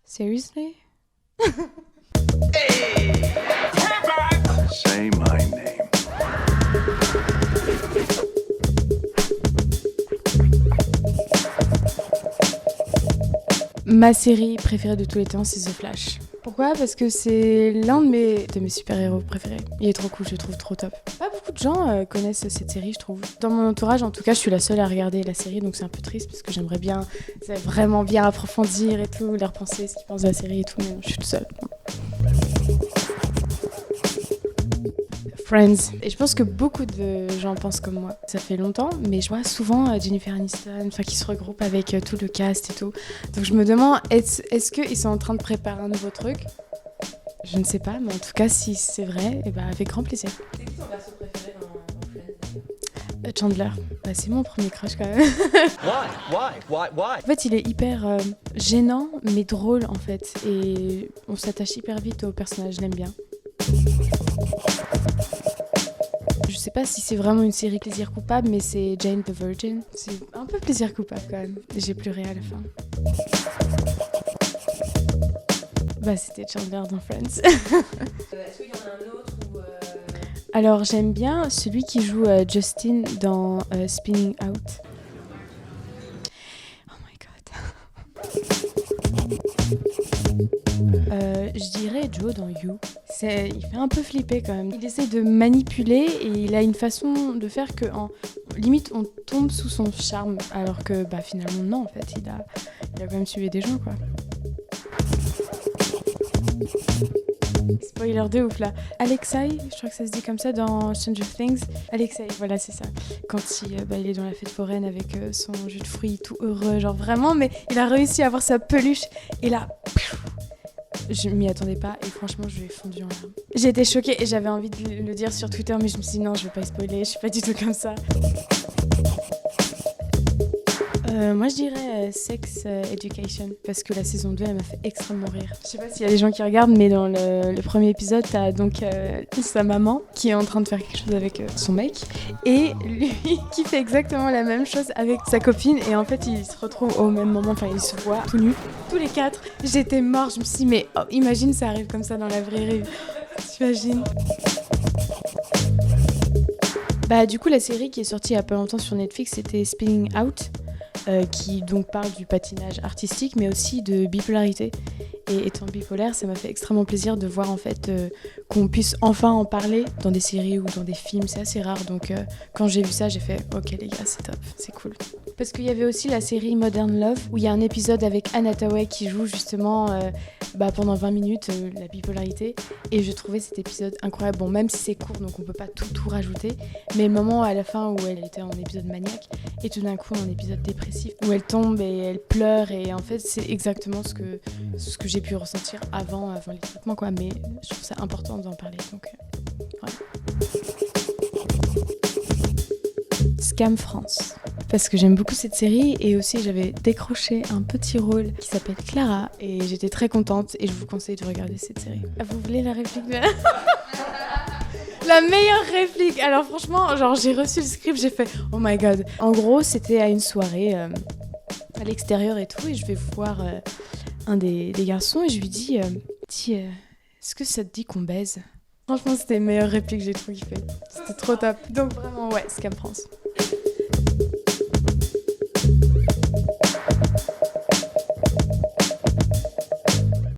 Seriously? Say my name. Ma série préférée de tous les temps, c'est The Flash. Pourquoi ? Parce que c'est l'un de mes super-héros préférés. Il est trop cool, je le trouve trop top. Pas beaucoup de gens connaissent cette série, je trouve. Dans mon entourage, en tout cas, je suis la seule à regarder la série, donc c'est un peu triste parce que j'aimerais bien vraiment bien approfondir et tout, leur penser, ce qu'ils pensent de la série et tout, mais non, je suis toute seule. Friends. Et je pense que beaucoup de gens pensent comme moi. Ça fait longtemps, mais je vois souvent Jennifer Aniston, qui se regroupe avec tout le cast et tout. Donc je me demande, est-ce qu'ils sont en train de préparer un nouveau truc ? Je ne sais pas, mais en tout cas, si c'est vrai, et avec grand plaisir. C'est qui ton perso préféré dans Friends ? Chandler. C'est mon premier crush quand même. Why? En fait, il est hyper gênant, mais drôle en fait. Et on s'attache hyper vite au personnage, je l'aime bien. Je sais pas si c'est vraiment une série plaisir coupable, mais c'est Jane the Virgin. C'est un peu plaisir coupable quand même. J'ai pleuré à la fin. C'était Chandler dans Friends. Est-ce qu'il y en a un autre ou Alors j'aime bien celui qui joue Justin dans Spinning Out. Oh my god. Je dirais Joe dans You. Il fait un peu flipper quand même. Il essaie de manipuler et il a une façon de faire que limite on tombe sous son charme alors que finalement non en fait il a quand même tué des gens quoi. Spoiler de ouf là. Alexei, je crois que ça se dit comme ça dans Stranger Things. Alexei, voilà c'est ça. Quand il est dans la fête foraine avec son jus de fruits tout heureux, genre vraiment, mais il a réussi à avoir sa peluche et là... Je m'y attendais pas et franchement je lui ai fondu en larmes. J'ai été choquée et j'avais envie de le dire sur Twitter mais je me suis dit non je vais pas spoiler, je suis pas du tout comme ça. Moi je dirais Sex Education parce que la saison 2 elle m'a fait extrêmement rire. Je sais pas s'il y a des gens qui regardent mais dans le premier épisode t'as donc sa maman qui est en train de faire quelque chose avec son mec et lui qui fait exactement la même chose avec sa copine et en fait ils se retrouvent au même moment, ils se voient tout nus, tous les quatre. J'étais morte, je me suis dit mais imagine ça arrive comme ça dans la vraie vie, t'imagines. Du coup la série qui est sortie il y a pas longtemps sur Netflix c'était Spinning Out. Qui donc parle du patinage artistique mais aussi de bipolarité et étant bipolaire ça m'a fait extrêmement plaisir de voir en fait qu'on puisse enfin en parler dans des séries ou dans des films, c'est assez rare donc quand j'ai vu ça j'ai fait ok les gars c'est top, c'est cool. Parce qu'il y avait aussi la série Modern Love où il y a un épisode avec Anne Hathaway qui joue justement pendant 20 minutes la bipolarité et je trouvais cet épisode incroyable, bon même si c'est court donc on peut pas tout rajouter mais le moment à la fin où elle était en épisode maniaque et tout d'un coup en épisode dépressif où elle tombe et elle pleure et en fait c'est exactement ce que j'ai pu ressentir avant les traitements quoi, mais je trouve ça important d'en parler donc voilà. Scam France parce que j'aime beaucoup cette série et aussi j'avais décroché un petit rôle qui s'appelle Clara et j'étais très contente et je vous conseille de regarder cette série. Vous voulez la réplique de... La meilleure réplique. Alors franchement, j'ai reçu le script, j'ai fait oh my god. En gros, c'était à une soirée à l'extérieur et tout, et je vais voir un des garçons et je lui dis est-ce que ça te dit qu'on baise ? Franchement, c'était la meilleure réplique, j'ai trop kiffé. C'était trop top. Donc vraiment, ouais, Scam France.